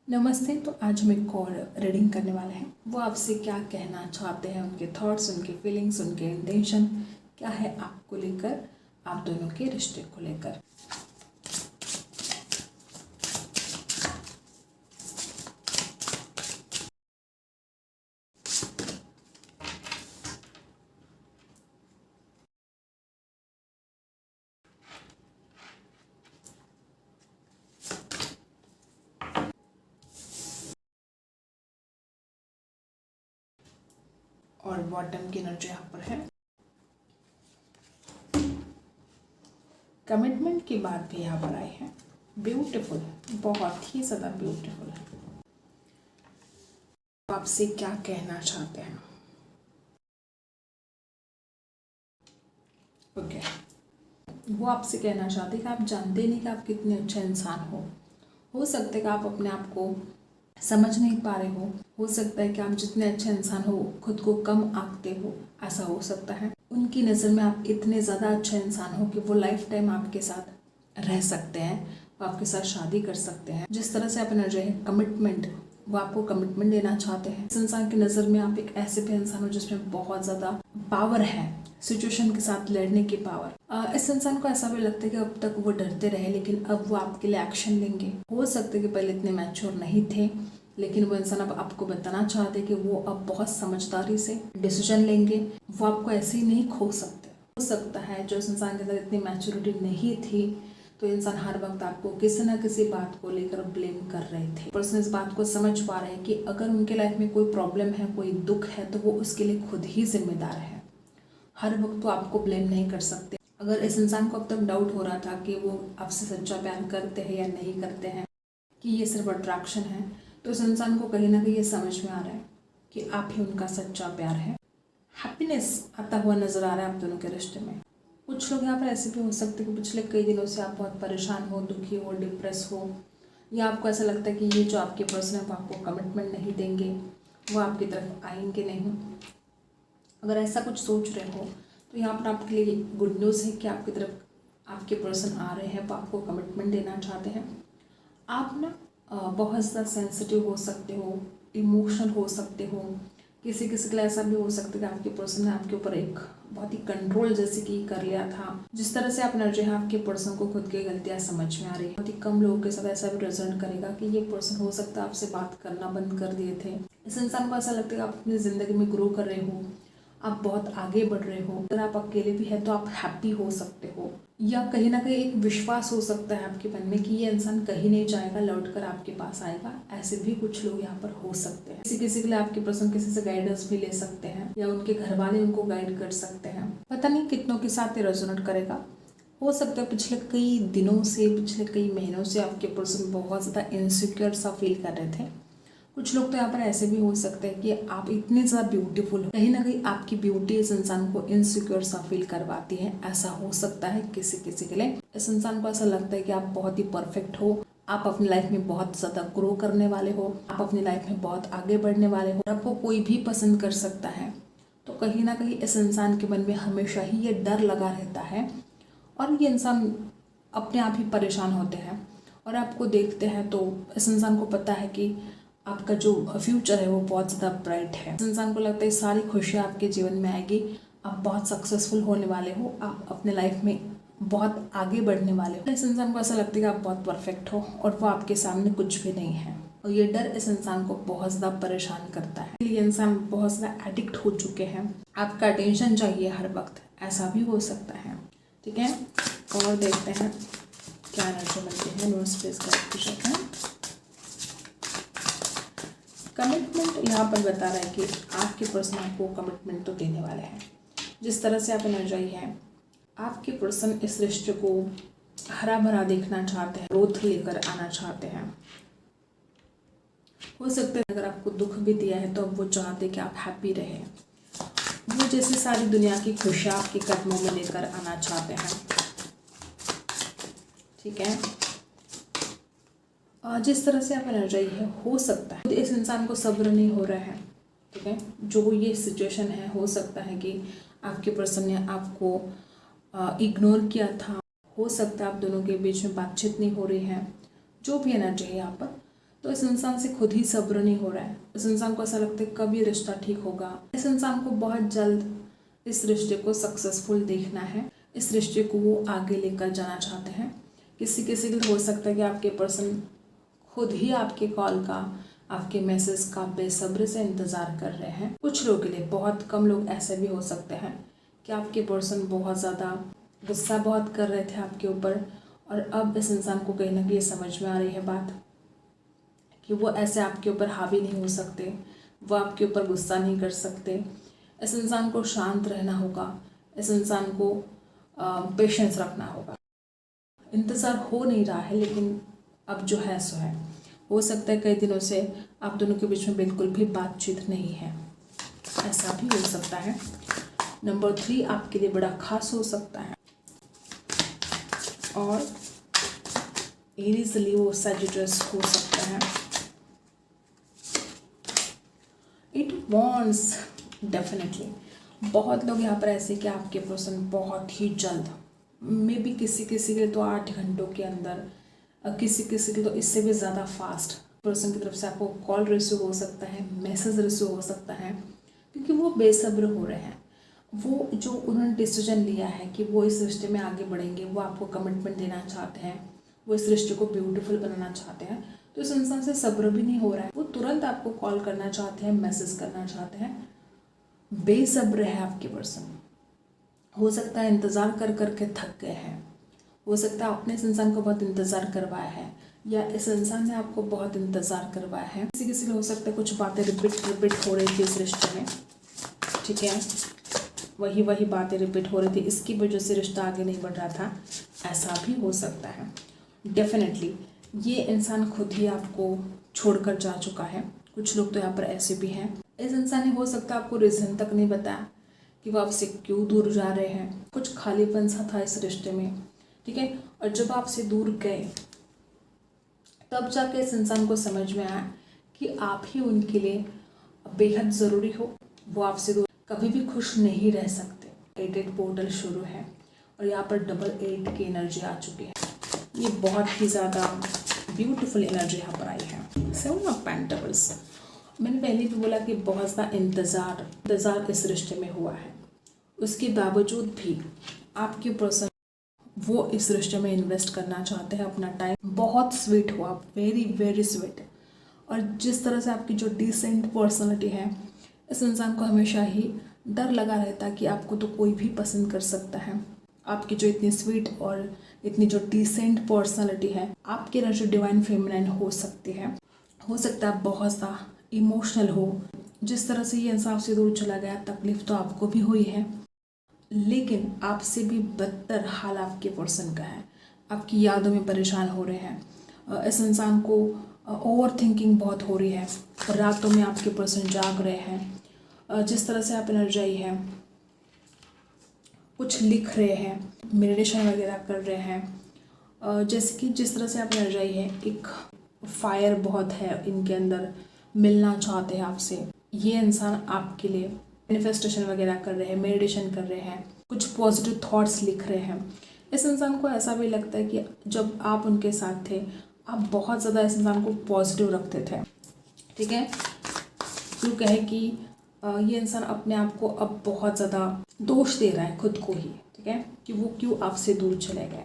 नमस्ते। तो आज हम एक और रीडिंग करने वाले हैं। वो आपसे क्या कहना चाहते हैं, उनके थॉट्स, उनके फीलिंग्स, उनके इंटेंशन क्या है आपको लेकर, आप दोनों के रिश्ते को लेकर। और बॉटम की एनर्जी यहाँ पर है। कमिटमेंट की बात भी यहाँ पर आई है। ब्यूटीफुल, बहुत ही ज़्यादा ब्यूटीफुल। आपसे क्या कहना चाहते हैं? ओके, वो आपसे कहना चाहते हैं कि आप जानते नहीं कि आप कितने अच्छे इंसान हो सकता है कि आप अपने आप को समझ नहीं पा रहे हो सकता है कि आप जितने अच्छे इंसान हो खुद को कम आंकते हो, ऐसा हो सकता है। उनकी नज़र में आप इतने ज़्यादा अच्छे इंसान हो कि वो लाइफ टाइम आपके साथ रह सकते हैं, वो आपके साथ शादी कर सकते हैं। जिस तरह से आप एनर्जी है कमिटमेंट, वो आपको कमिटमेंट देना चाहते हैं। इस इंसान की नज़र में आप एक ऐसे भी इंसान हो जिसमें बहुत ज़्यादा पावर है, सिचुएशन के साथ लड़ने की पावर। इस इंसान को ऐसा भी लगता है कि अब तक वो डरते रहे लेकिन अब वो आपके लिए एक्शन लेंगे। हो सकता है कि पहले इतने मैच्योर नहीं थे लेकिन वो इंसान अब आपको बताना चाहते कि वो अब बहुत समझदारी से डिसीजन लेंगे। वो आपको ऐसे ही नहीं खो सकते। हो सकता है जो इस इंसान के अंदर इतनी मैच्योरिटी नहीं थी तो इंसान हर वक्त आपको किसी ना किसी बात को लेकर ब्लेम कर रहे थे। पर्सन इस बात को समझ पा रहे हैं कि अगर उनके लाइफ में कोई प्रॉब्लम है, कोई दुख है तो वो उसके लिए खुद ही जिम्मेदार है। हर वक्त तो आपको ब्लेम नहीं कर सकते। अगर इस इंसान को अब तक डाउट हो रहा था कि वो आपसे सच्चा प्यार करते हैं या नहीं करते हैं, कि ये सिर्फ अट्रैक्शन है, तो इस इंसान को कहीं ना कहीं ये समझ में आ रहा है कि आप ही उनका सच्चा प्यार है। हैप्पीनेस आता हुआ नजर आ रहा है आप दोनों के रिश्ते में। कुछ लोग यहाँ पर ऐसे भी हो सकते हैं कि पिछले कई दिनों से आप बहुत परेशान हो, दुखी हो, डिप्रेस हो, या आपको ऐसा लगता है कि ये जो आपके पर्सन है वो आपको कमिटमेंट नहीं देंगे, वो आपकी तरफ आएंगे नहीं। अगर ऐसा कुछ सोच रहे हो तो यहाँ पर आपके लिए गुड न्यूज़ है कि आपकी तरफ आपके पर्सन आ रहे हैं, वो आपको कमिटमेंट देना चाहते हैं। आप ना बहुत ज़्यादा सेंसिटिव हो सकते हो, इमोशनल हो सकते हो। किसी किसी के लिए ऐसा भी हो सकता है कि आपके पर्सन ने आपके ऊपर एक बहुत ही कंट्रोल जैसे कि कर लिया था। जिस तरह से आप एनर्जी है आपके पर्सन को खुद की गलतियाँ समझ में आ रही है। बहुत ही कम लोगों के साथ ऐसा भी रेजोनेट करेगा कि ये पर्सन हो सकता है आपसे बात करना बंद कर दिए थे। इस इंसान को ऐसा लगता है कि आप अपनी ज़िंदगी में ग्रो कर रहे हो, आप बहुत आगे बढ़ रहे हो। अगर आप अकेले भी है तो आप हैप्पी हो सकते हो, या कहीं ना कहीं एक विश्वास हो सकता है आपके मन में कि ये इंसान कहीं नहीं जाएगा, लौट कर आपके पास आएगा। ऐसे भी कुछ लोग यहाँ पर हो सकते हैं। किसी किसी के लिए आपके पर्सन किसी से गाइडेंस भी ले सकते हैं या उनके घर वाले उनको गाइड कर सकते हैं। पता नहीं कितनों के साथ ये रेजोनेट करेगा। हो सकता है पिछले कई दिनों से, पिछले कई महीनों से आपके पर्सन बहुत ज़्यादा इनसिक्योर सा फील कर रहे थे। कुछ लोग तो यहाँ पर ऐसे भी हो सकते हैं कि आप इतने ज़्यादा ब्यूटीफुल हो, कहीं ना कहीं आपकी ब्यूटी इस इंसान को इनसिक्योर सा फील करवाती है। ऐसा हो सकता है किसी किसी के लिए। इस इंसान को ऐसा लगता है कि आप बहुत ही परफेक्ट हो, आप अपनी लाइफ में बहुत ज़्यादा ग्रो करने वाले हो, आप अपनी लाइफ में बहुत आगे बढ़ने वाले हो, आपको कोई भी पसंद कर सकता है। तो कहीं ना कहीं इस इंसान के मन में हमेशा ही ये डर लगा रहता है और ये इंसान अपने आप ही परेशान होते हैं और आपको देखते हैं तो इस इंसान को पता है कि आपका जो फ्यूचर है वो बहुत ज़्यादा ब्राइट है। इस इंसान को लगता है सारी खुशियाँ आपके जीवन में आएगी, आप बहुत सक्सेसफुल होने वाले हो, आप अपने लाइफ में बहुत आगे बढ़ने वाले हो। इस इंसान को ऐसा लगता है कि आप बहुत परफेक्ट हो और वो आपके सामने कुछ भी नहीं है। और ये डर इस इंसान को बहुत ज़्यादा परेशान करता है। ये इंसान बहुत ज़्यादा एडिक्ट हो चुके हैं, आपका अटेंशन चाहिए हर वक्त, ऐसा भी हो सकता है। ठीक है, और देखते हैं क्या एनर्जी मिलती है। नो स्पेस का कमिटमेंट यहाँ पर बता रहा है कि आपके पर्सन आपको कमिटमेंट तो देने वाले हैं। जिस तरह से आप एनर्जी है, आपके पर्सन इस रिश्ते को हरा भरा देखना चाहते हैं, ग्रोथ लेकर आना चाहते हैं। हो सकता है अगर आपको दुख भी दिया है तो अब वो चाहते हैं कि आप हैप्पी रहें। वो जैसे सारी दुनिया की खुशियाँ आपके कदमों में लेकर आना चाहते हैं। ठीक है, जिस तरह से आप एनर्जी है, हो सकता है इस इंसान को सब्र नहीं हो रहा है। ठीक है, जो ये सिचुएशन है, हो सकता है कि आपके पर्सन ने आपको इग्नोर किया था। हो सकता है आप दोनों के बीच में बातचीत नहीं हो रही है। जो भी एनर्जी है यहाँ पर, तो इस इंसान से खुद ही सब्र नहीं हो रहा है। इस इंसान को ऐसा लगता है कब ये रिश्ता ठीक होगा। इस इंसान को बहुत जल्द इस रिश्ते को सक्सेसफुल देखना है, इस रिश्ते को वो आगे लेकर जाना चाहते हैं। किसी किसी के लिए हो सकता है कि आपके पर्सन खुद ही आपके कॉल का, आपके मैसेज का बेसब्री से इंतज़ार कर रहे हैं। कुछ लोगों के लिए, बहुत कम लोग ऐसे भी हो सकते हैं कि आपके पर्सन बहुत ज़्यादा गुस्सा बहुत कर रहे थे आपके ऊपर, और अब इस इंसान को कहीं ना कहीं समझ में आ रही है बात कि वो ऐसे आपके ऊपर हावी नहीं हो सकते, वो आपके ऊपर गुस्सा नहीं कर सकते। इस इंसान को शांत रहना होगा, इस इंसान को पेशेंस रखना होगा। इंतज़ार हो नहीं रहा है, लेकिन अब जो है सो है। हो सकता है कई दिनों से आप दोनों के बीच में बिल्कुल भी बातचीत नहीं है, ऐसा भी हो सकता है। नंबर 3 आपके लिए बड़ा खास हो सकता है, और एरीज, लियो, सैजिटस हो सकता है। इट वॉन्ट्स डेफिनेटली, बहुत लोग यहाँ पर ऐसे कि आपके पर्सन बहुत ही जल्द, मे बी किसी किसी के तो 8 घंटों के अंदर, किसी किसी के तो इससे भी ज़्यादा फास्ट पर्सन की तरफ से आपको कॉल रिसीव हो सकता है, मैसेज रिसीव हो सकता है, क्योंकि वो बेसब्र हो रहे हैं। वो जो उन्होंने डिसीजन लिया है कि वो इस रिश्ते में आगे बढ़ेंगे, वो आपको कमिटमेंट देना चाहते हैं, वो इस रिश्ते को ब्यूटीफुल बनाना चाहते हैं, तो इस इंसान से सब्र भी नहीं हो रहा है। वो तुरंत आपको कॉल करना चाहते हैं, मैसेज करना चाहते हैं। बेसब्र है आपके पर्सन। हो सकता है इंतज़ार कर करके थक गए हैं, हो सकता है आपने इस इंसान को बहुत इंतज़ार करवाया है, या इस इंसान ने आपको बहुत इंतज़ार करवाया है। किसी किसी को हो सकता है कुछ बातें रिपीट हो रही थी इस रिश्ते में, ठीक है, वही बातें रिपीट हो रही थी, इसकी वजह से रिश्ता आगे नहीं बढ़ रहा था, ऐसा भी हो सकता है। डेफिनेटली ये इंसान खुद ही आपको छोड़कर जा चुका है। कुछ लोग तो यहाँ पर ऐसे भी हैं। इस इंसान ने हो सकता है आपको रीज़न तक नहीं बताया कि वो आपसे क्यों दूर जा रहे हैं। कुछ खालीपन सा था इस रिश्ते में, ठीक है, और जब आपसे दूर गए तब जाके इस इंसान को समझ में आया कि आप ही उनके लिए बेहद ज़रूरी हो। वो आपसे दूर कभी भी खुश नहीं रह सकते। 8 पोर्टल शुरू है और यहाँ पर 8 की एनर्जी आ चुकी है। ये बहुत ही ज़्यादा ब्यूटीफुल एनर्जी यहाँ पर आई है। 7 ऑफ पेंटिकल्स, मैंने पहले भी बोला कि बहुत ज़्यादा इंतज़ार इस रिश्ते में हुआ है। उसके बावजूद भी आपके पर्सन वो इस रिश्ते में इन्वेस्ट करना चाहते हैं अपना टाइम। बहुत स्वीट हो आप, वेरी वेरी स्वीट। और जिस तरह से आपकी जो डिसेंट पर्सनालिटी है, इस इंसान को हमेशा ही डर लगा रहता है कि आपको तो कोई भी पसंद कर सकता है। आपकी जो इतनी स्वीट और इतनी जो डिसेंट पर्सनालिटी है, आपकी तरह जो डिवाइन फेमिनाइन हो सकती है। हो सकता है बहुत ज़्यादा इमोशनल हो। जिस तरह से ये इंसान से दूर चला गया, तकलीफ तो आपको भी हुई है, लेकिन आपसे भी बदतर हाल आपके पर्सन का है। आपकी यादों में परेशान हो रहे हैं। इस इंसान को ओवर थिंकिंग बहुत हो रही है। रातों में आपके पर्सन जाग रहे हैं। जिस तरह से आप एनर्जाई है, कुछ लिख रहे हैं, मेडिटेशन वगैरह कर रहे हैं। जैसे कि जिस तरह से आप एनर्जाई है, एक फायर बहुत है इनके अंदर, मिलना चाहते हैं आपसे। ये इंसान आपके लिए मैनिफेस्टेशन वगैरह कर रहे हैं, मेडिटेशन कर रहे हैं, कुछ पॉजिटिव थॉट्स लिख रहे हैं। इस इंसान को ऐसा भी लगता है कि जब आप उनके साथ थे, आप बहुत ज़्यादा इस इंसान को पॉजिटिव रखते थे, ठीक है। क्यों कहे कि ये इंसान अपने आप को अब बहुत ज़्यादा दोष दे रहा है खुद को ही, ठीक है, कि वो क्यों आपसे दूर चले गए।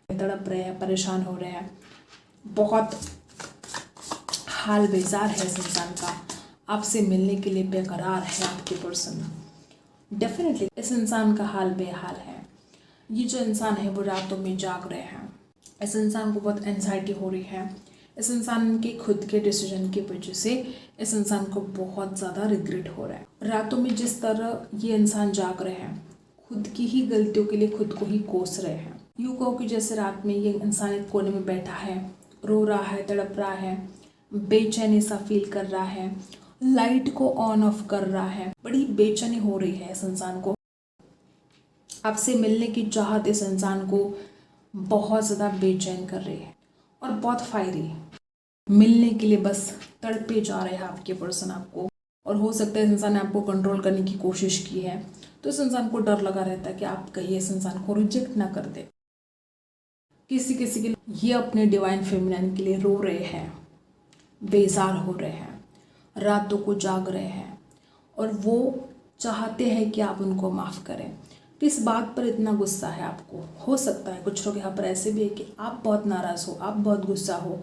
तड़प रहे हैं, परेशान हो रहे हैं, बहुत हाल बेजार है इस इंसान का। आपसे मिलने के लिए बेकरार है आपके पर्सन। डेफिनेटली इस इंसान का हाल बेहाल है। ये जो इंसान है वो रातों में जाग रहे हैं। इस इंसान को बहुत एंजाइटी हो रही है। इस इंसान के खुद के डिसीजन की वजह से इस इंसान को बहुत ज़्यादा रिग्रेट हो रहा है। रातों में जिस तरह ये इंसान जाग रहे हैं, खुद की ही गलतियों के लिए खुद को ही कोस रहे हैं। यूँ कहो कि जैसे रात में ये इंसान एक कोने में बैठा है, रो रहा है, तड़प रहा है, बेचैनी सा फील कर रहा है, लाइट को ऑन ऑफ कर रहा है। बड़ी बेचैनी हो रही है इस इंसान को। आपसे मिलने की चाहत इस इंसान को बहुत ज़्यादा बेचैन कर रही है और बहुत फायरी है। मिलने के लिए बस तड़पे जा रहे हैं आपके पर्सन आपको। और हो सकता है इस इंसान ने आपको कंट्रोल करने की कोशिश की है, तो इस इंसान को डर लगा रहता है कि आप कहीं इस इंसान को रिजेक्ट ना कर दे। किसी किसी के ये अपने डिवाइन फेमिनिन के लिए रो रहे हैं, बेजार हो रहे हैं, रातों को जाग रहे हैं और वो चाहते हैं कि आप उनको माफ़ करें। किस बात पर इतना गुस्सा है आपको? हो सकता है कुछ लोग यहाँ पर ऐसे भी है कि आप बहुत नाराज़ हो, आप बहुत गुस्सा हो,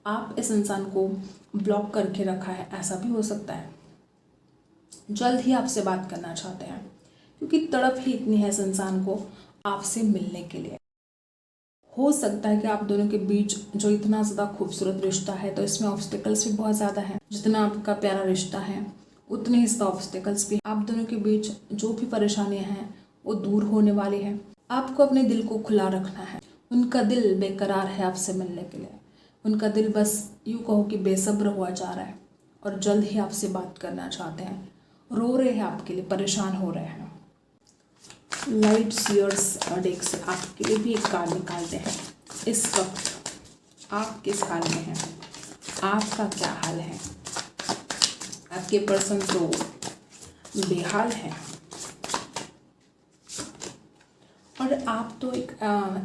आप इस इंसान को ब्लॉक करके रखा है, ऐसा भी हो सकता है। जल्द ही आपसे बात करना चाहते हैं क्योंकि तड़प ही इतनी है इस इंसान को आपसे मिलने के लिए। हो सकता है कि आप दोनों के बीच जो इतना ज़्यादा खूबसूरत रिश्ता है तो इसमें ऑब्स्टिकल्स भी बहुत ज़्यादा हैं। जितना आपका प्यारा रिश्ता है उतने ही ज़्यादा ऑब्स्टिकल्स भी। आप दोनों के बीच जो भी परेशानियां हैं वो दूर होने वाली है। आपको अपने दिल को खुला रखना है। उनका दिल बेकरार है आपसे मिलने के लिए। उनका दिल बस यूँ कहो कि बेसब्र हुआ जा रहा है और जल्द ही आपसे बात करना चाहते हैं। रो रहे हैं आपके लिए, परेशान हो रहे हैं। लाइट सीयर्स डेक से आपके लिए भी एक कार्ड निकालते हैं। इस वक्त आप किस हाल में हैं? आपका क्या हाल है? आपके पर्सन तो बेहाल है और आप तो एक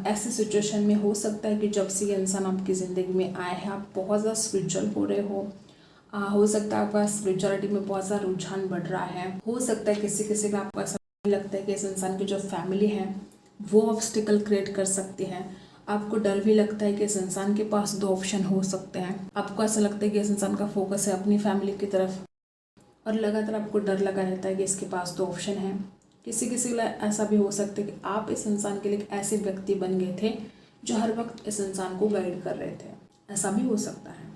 ऐसे सिचुएशन में हो सकता है कि जब से ये इंसान आपकी ज़िंदगी में आए हैं आप बहुत ज़्यादा स्पिरिचुअल हो रहे हो सकता है आपका स्पिरिचुअलिटी में बहुत ज़्यादा रुझान बढ़ रहा है। हो सकता है किसी किसी का आपको ऐसा लगता है कि इस इंसान की जो फैमिली है वो ऑब्स्टिकल क्रिएट कर सकती है। आपको डर भी लगता है कि इस इंसान के पास दो ऑप्शन हो सकते हैं। आपको ऐसा लगता है कि इस इंसान का फोकस है अपनी फैमिली की तरफ और लगातार आपको डर लगा रहता है कि इसके पास दो ऑप्शन हैं। किसी किसी के लिए ऐसा भी हो सकता है कि आप इस इंसान के लिए एक ऐसे व्यक्ति बन गए थे जो हर वक्त इस इंसान को गाइड कर रहे थे, ऐसा भी हो सकता है।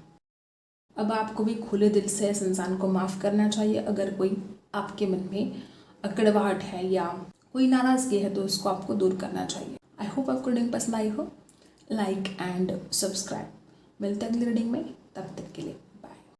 अब आपको भी खुले दिल से इस इंसान को माफ़ करना चाहिए। अगर कोई आपके मन में अकड़वाहट है या कोई नाराज़गी है तो उसको आपको दूर करना चाहिए। आई होप आपको रीडिंग पसंद आई हो। Like and subscribe. मिलते हैं अगली रीडिंग में, तब तक के लिए।